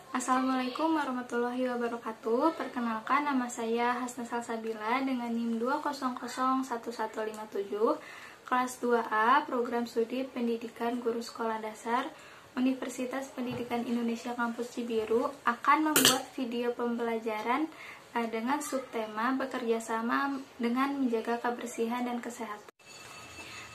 Assalamualaikum warahmatullahi wabarakatuh. Perkenalkan, nama saya Hasna Salsabila dengan NIM 2001157, kelas 2A, Program Studi Pendidikan Guru Sekolah Dasar, Universitas Pendidikan Indonesia Kampus Cibiru, akan membuat video pembelajaran dengan subtema bekerjasama dengan menjaga kebersihan dan kesehatan.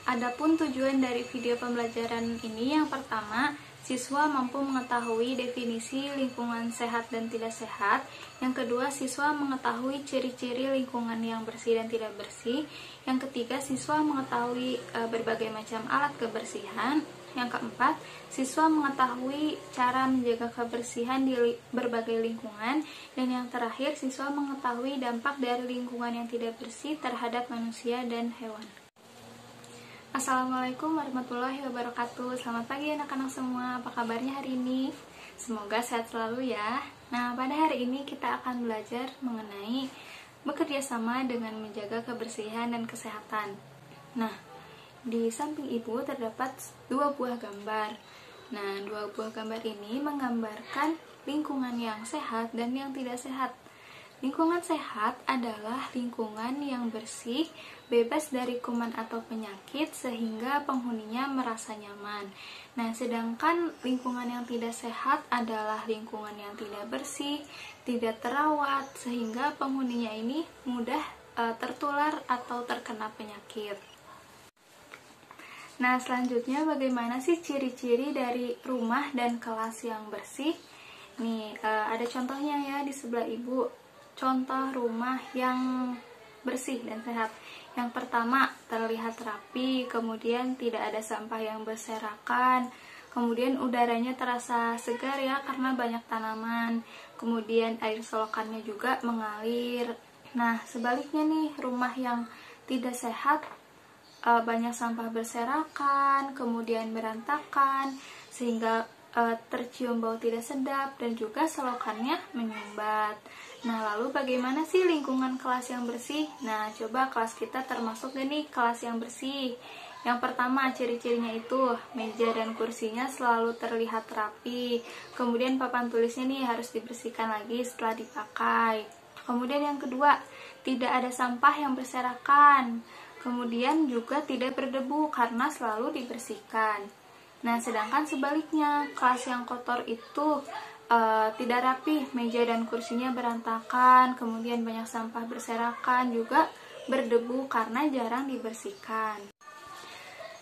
Adapun tujuan dari video pembelajaran ini, yang pertama, siswa mampu mengetahui definisi lingkungan sehat dan tidak sehat. Yang kedua, siswa mengetahui ciri-ciri lingkungan yang bersih dan tidak bersih. Yang ketiga, siswa mengetahui berbagai macam alat kebersihan. Yang keempat, siswa mengetahui cara menjaga kebersihan di berbagai lingkungan. Dan yang terakhir, siswa mengetahui dampak dari lingkungan yang tidak bersih terhadap manusia dan hewan. Assalamualaikum warahmatullahi wabarakatuh. Selamat pagi anak-anak semua, apa kabarnya hari ini? Semoga sehat selalu ya. Nah, pada hari ini kita akan belajar mengenai bekerja sama dengan menjaga kebersihan dan kesehatan. Nah, di samping ibu terdapat dua buah gambar. Nah, dua buah gambar ini menggambarkan lingkungan yang sehat dan yang tidak sehat. Lingkungan sehat adalah lingkungan yang bersih, bebas dari kuman atau penyakit sehingga penghuninya merasa nyaman. Nah, sedangkan lingkungan yang tidak sehat adalah lingkungan yang tidak bersih, tidak terawat sehingga penghuninya ini mudah tertular atau terkena penyakit. Nah, selanjutnya bagaimana sih ciri-ciri dari rumah dan kelas yang bersih? Nih, ada contohnya ya di sebelah ibu. Contoh rumah yang bersih dan sehat. Yang pertama, terlihat rapi, kemudian tidak ada sampah yang berserakan, kemudian udaranya terasa segar ya karena banyak tanaman, kemudian air selokannya juga mengalir. Nah, sebaliknya nih, rumah yang tidak sehat, banyak sampah berserakan, kemudian berantakan, sehingga tercium bau tidak sedap dan juga selokannya menyumbat. Nah, lalu bagaimana sih lingkungan kelas yang bersih? Nah, coba kelas kita termasuk nih kelas yang bersih. Yang pertama, ciri-cirinya itu meja dan kursinya selalu terlihat rapi. Kemudian papan tulisnya nih harus dibersihkan lagi setelah dipakai. Kemudian yang kedua, tidak ada sampah yang berserakan. Kemudian juga tidak berdebu karena selalu dibersihkan. Nah, sedangkan sebaliknya, kelas yang kotor itu tidak rapi, meja dan kursinya berantakan, kemudian banyak sampah berserakan, juga berdebu karena jarang dibersihkan.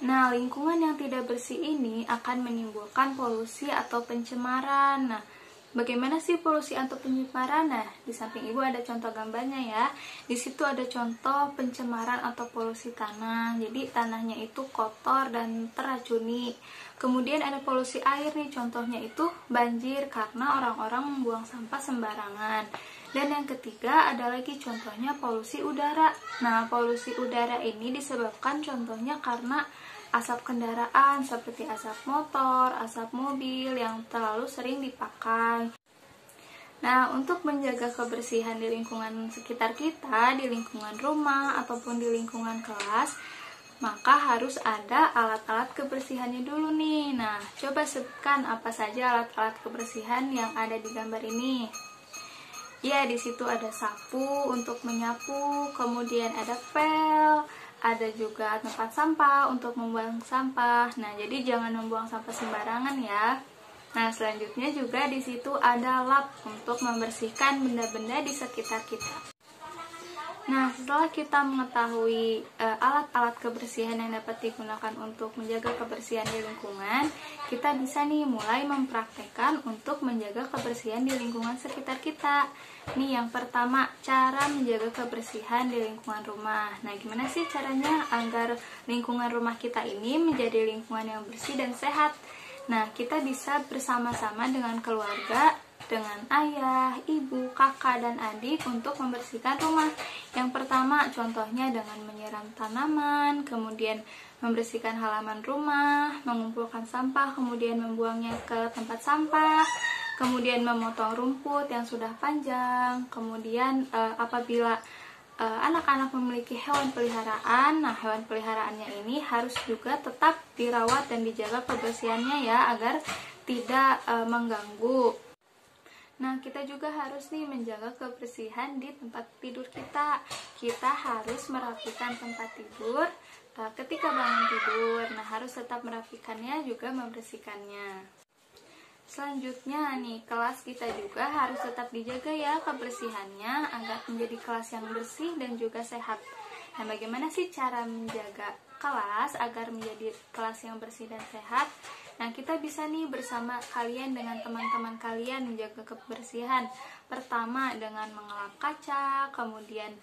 Nah, lingkungan yang tidak bersih ini akan menimbulkan polusi atau pencemaran. Nah, bagaimana sih polusi atau pencemaran? Nah, di samping ibu ada contoh gambarnya ya. Di situ ada contoh pencemaran atau polusi tanah. Jadi tanahnya itu kotor dan teracuni. Kemudian ada polusi air nih, contohnya itu banjir karena orang-orang membuang sampah sembarangan. Dan yang ketiga ada lagi contohnya polusi udara. Nah, polusi udara ini disebabkan contohnya karena asap kendaraan seperti asap motor, asap mobil yang terlalu sering dipakai. Nah, untuk menjaga kebersihan di lingkungan sekitar kita, di lingkungan rumah ataupun di lingkungan kelas, maka harus ada alat-alat kebersihannya dulu nih. Nah, coba sebutkan apa saja alat-alat kebersihan yang ada di gambar ini. Ya, di situ ada sapu untuk menyapu, kemudian ada pel, ada juga tempat sampah untuk membuang sampah. Nah, jadi jangan membuang sampah sembarangan ya. Nah, selanjutnya juga di situ ada lap untuk membersihkan benda-benda di sekitar kita. Nah, setelah kita mengetahui alat-alat kebersihan yang dapat digunakan untuk menjaga kebersihan di lingkungan, kita bisa nih mulai mempraktekkan untuk menjaga kebersihan di lingkungan sekitar kita. Nih, yang pertama, cara menjaga kebersihan di lingkungan rumah. Nah, gimana sih caranya agar lingkungan rumah kita ini menjadi lingkungan yang bersih dan sehat? Nah, kita bisa bersama-sama dengan keluarga, dengan ayah, ibu, kakak, dan adik untuk membersihkan rumah. Yang pertama, contohnya dengan menyiram tanaman, kemudian membersihkan halaman rumah, mengumpulkan sampah, kemudian membuangnya ke tempat sampah, kemudian memotong rumput yang sudah panjang, kemudian apabila anak-anak memiliki hewan peliharaan, nah hewan peliharaannya ini harus juga tetap dirawat dan dijaga kebersihannya ya, agar tidak mengganggu. Nah, kita juga harus nih menjaga kebersihan di tempat tidur kita. Kita harus merapikan tempat tidur ketika bangun tidur. Nah, harus tetap merapikannya juga membersihkannya. Selanjutnya nih, kelas kita juga harus tetap dijaga ya kebersihannya agar menjadi kelas yang bersih dan juga sehat. Nah, bagaimana sih cara menjaga kelas agar menjadi kelas yang bersih dan sehat? Nah, kita bisa nih bersama kalian dengan teman-teman kalian menjaga kebersihan. Pertama dengan mengelap kaca, kemudian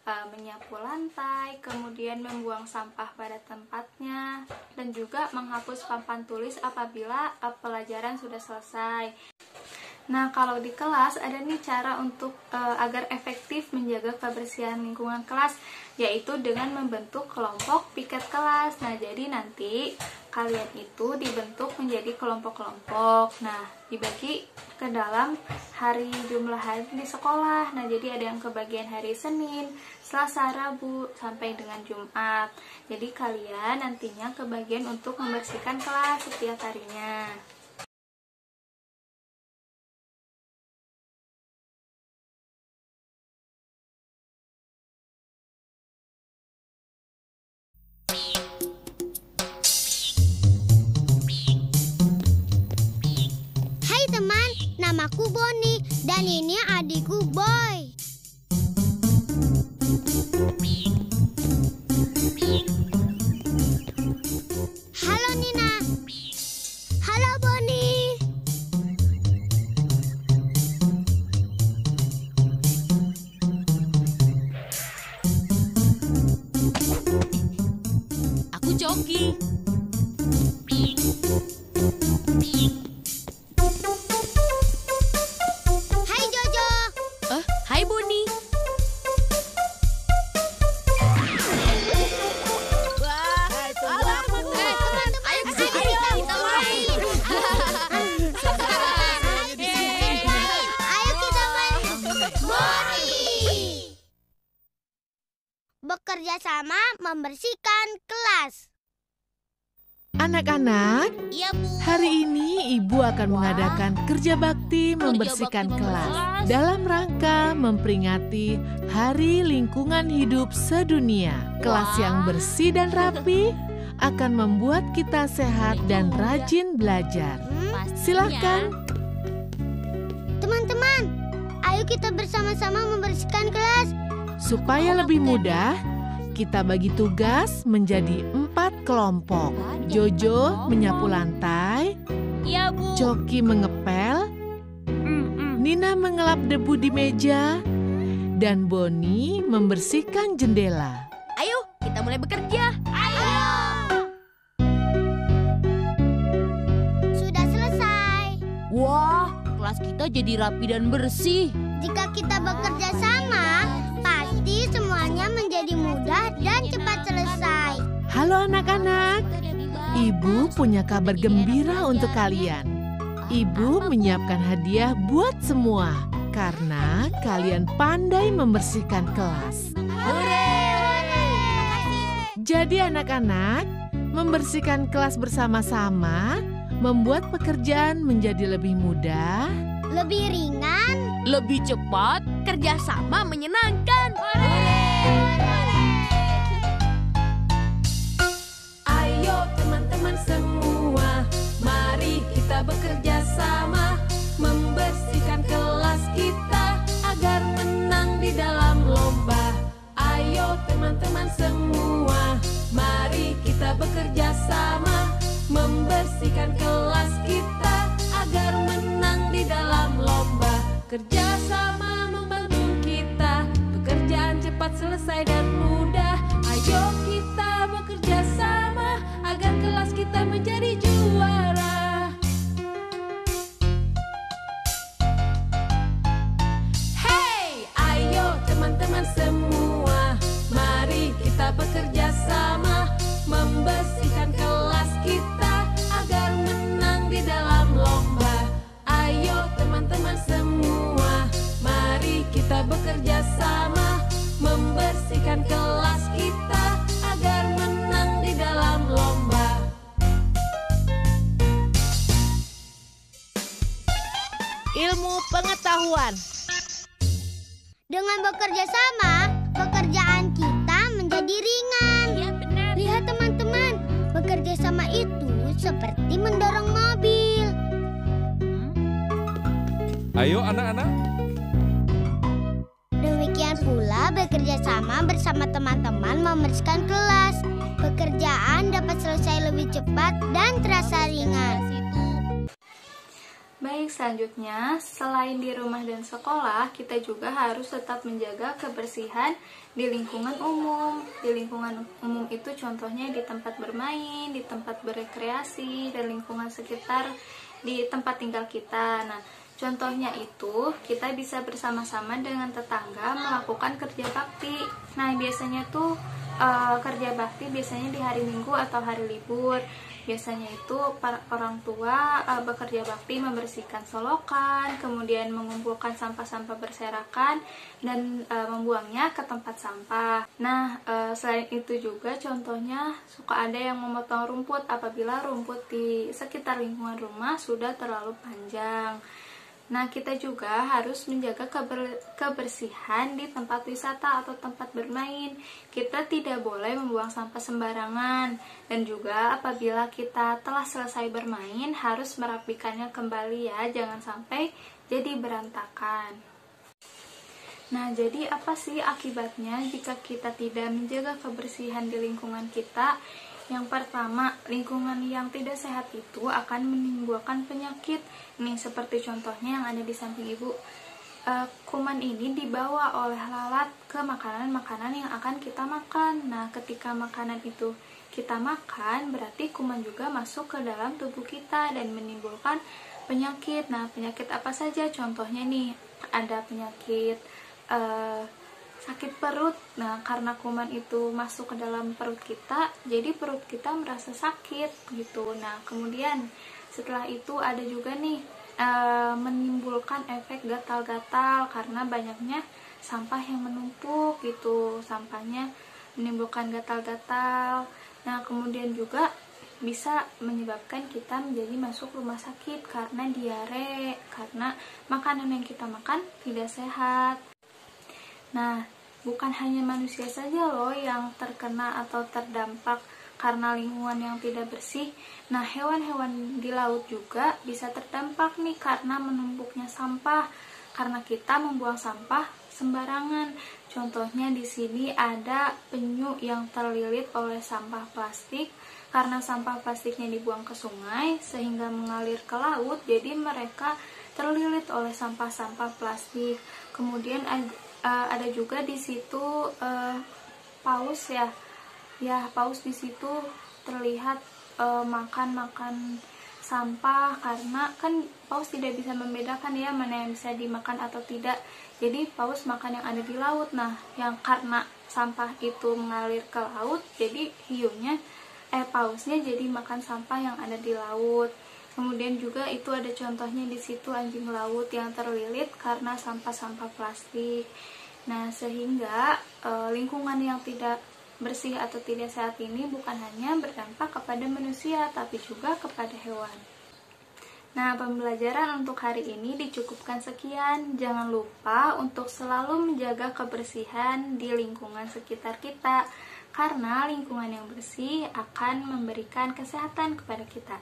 menyapu lantai, kemudian membuang sampah pada tempatnya, dan juga menghapus papan tulis apabila pelajaran sudah selesai. Nah, kalau di kelas ada nih cara untuk agar efektif menjaga kebersihan lingkungan kelas, yaitu dengan membentuk kelompok piket kelas. Nah, jadi nanti kalian itu dibentuk menjadi kelompok-kelompok. Nah, dibagi ke dalam jumlah hari di sekolah. Nah, jadi ada yang kebagian hari Senin, Selasa, Rabu, sampai dengan Jumat. Jadi kalian nantinya kebagian untuk membersihkan kelas setiap harinya. Hai teman, namaku Boni dan ini adikku Boy. Halo Nina. Halo Boni. Aku Joki. Hai Jojo. Hai Boni. Ayo ke sini kita main. Ayo kita main. Boni. Bekerja sama membersihkan kelas. Anak-anak, Iya Bu. hari ini Ibu akan mengadakan kerja bakti membersihkan kelas dalam rangka memperingati Hari Lingkungan Hidup Sedunia. Kelas yang bersih dan rapi akan membuat kita sehat dan rajin belajar. Silahkan. Teman-teman, ayo kita bersama-sama membersihkan kelas. Supaya lebih mudah, kita bagi tugas menjadi 4 kelompok. Jojo menyapu lantai, Iya Bu. Joki mengepel, Nina mengelap debu di meja, dan Boni membersihkan jendela. Ayo kita mulai bekerja. Sudah selesai. Wah, kelas kita jadi rapi dan bersih. Jika kita bekerja sama, pasti semuanya menjadi mudah dan cepat selesai. Halo anak-anak, Ibu punya kabar gembira untuk kalian. Ibu menyiapkan hadiah buat semua karena kalian pandai membersihkan kelas. Jadi anak-anak, membersihkan kelas bersama-sama membuat pekerjaan menjadi lebih mudah, Lebih ringan. Lebih cepat, kerjasama menyenangkan. Ayo teman-teman semua, mari kita bekerja sama, membersihkan kelas kita agar menang di dalam lomba. Ayo teman-teman semua, mari kita bekerja sama, membersihkan kelas kita agar menang di dalam lomba. Kerjasama membantu kita, pekerjaan cepat selesai dan mudah. Ayo kita bekerja sama agar kelas kita menjadi juara. Hey, ayo teman-teman semua, mari kita bekerja sama, membersihkan kelas kita agar menang di dalam lomba. Ayo teman-teman semua, mari kita bekerja sama, membersihkan pengetahuan. Dengan bekerja sama, pekerjaan kita menjadi ringan. Iya benar. Lihat teman-teman, bekerja sama itu seperti mendorong mobil. Ayo anak-anak. Demikian pula bekerja sama bersama teman-teman membersihkan kelas. Pekerjaan dapat selesai lebih cepat dan terasa ringan. Baik, selanjutnya selain di rumah dan sekolah, kita juga harus tetap menjaga kebersihan di lingkungan umum. Di lingkungan umum itu contohnya di tempat bermain, di tempat berekreasi, dan lingkungan sekitar di tempat tinggal kita. Nah, contohnya itu kita bisa bersama-sama dengan tetangga melakukan kerja bakti. Nah, biasanya tuh kerja bakti biasanya di hari Minggu atau hari libur. Biasanya itu orang tua bekerja bakti membersihkan solokan, kemudian mengumpulkan sampah-sampah berserakan dan membuangnya ke tempat sampah. Nah, selain itu juga contohnya suka ada yang memotong rumput apabila rumput di sekitar lingkungan rumah sudah terlalu panjang. Nah, kita juga harus menjaga kebersihan di tempat wisata atau tempat bermain. Kita tidak boleh membuang sampah sembarangan. Dan juga apabila kita telah selesai bermain, harus merapikannya kembali ya, jangan sampai jadi berantakan. Nah, jadi apa sih akibatnya jika kita tidak menjaga kebersihan di lingkungan kita? Yang pertama, lingkungan yang tidak sehat itu akan menimbulkan penyakit. Nih, seperti contohnya yang ada di samping ibu. Kuman ini dibawa oleh lalat ke makanan-makanan yang akan kita makan. Nah, ketika makanan itu kita makan, berarti kuman juga masuk ke dalam tubuh kita dan menimbulkan penyakit. Nah, penyakit apa saja? Contohnya nih, ada penyakit sakit perut. Nah, karena kuman itu masuk ke dalam perut kita, jadi perut kita merasa sakit gitu. Nah, kemudian setelah itu ada juga nih menimbulkan efek gatal-gatal karena banyaknya sampah yang menumpuk gitu. Sampahnya menimbulkan gatal-gatal. Nah, kemudian juga bisa menyebabkan kita menjadi masuk rumah sakit karena diare, karena makanan yang kita makan tidak sehat. Nah, bukan hanya manusia saja loh yang terkena atau terdampak karena lingkungan yang tidak bersih. Nah, hewan-hewan di laut juga bisa terdampak nih karena menumpuknya sampah, karena kita membuang sampah sembarangan. Contohnya di sini ada penyu yang terlilit oleh sampah plastik. Karena sampah plastiknya dibuang ke sungai sehingga mengalir ke laut, jadi mereka terlilit oleh sampah-sampah plastik. Kemudian ada juga di situ paus ya. Ya, paus di situ terlihat makan sampah karena kan paus tidak bisa membedakan ya mana yang bisa dimakan atau tidak. Jadi paus makan yang ada di laut. Nah, yang karena sampah itu mengalir ke laut, jadi pausnya jadi makan sampah yang ada di laut. Kemudian juga itu ada contohnya di situ anjing laut yang terlilit karena sampah-sampah plastik. Nah, sehingga lingkungan yang tidak bersih atau tidak sehat ini bukan hanya berdampak kepada manusia, tapi juga kepada hewan. Nah, pembelajaran untuk hari ini dicukupkan sekian. Jangan lupa untuk selalu menjaga kebersihan di lingkungan sekitar kita, karena lingkungan yang bersih akan memberikan kesehatan kepada kita.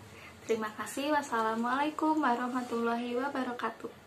Terima kasih. Wassalamualaikum warahmatullahi wabarakatuh.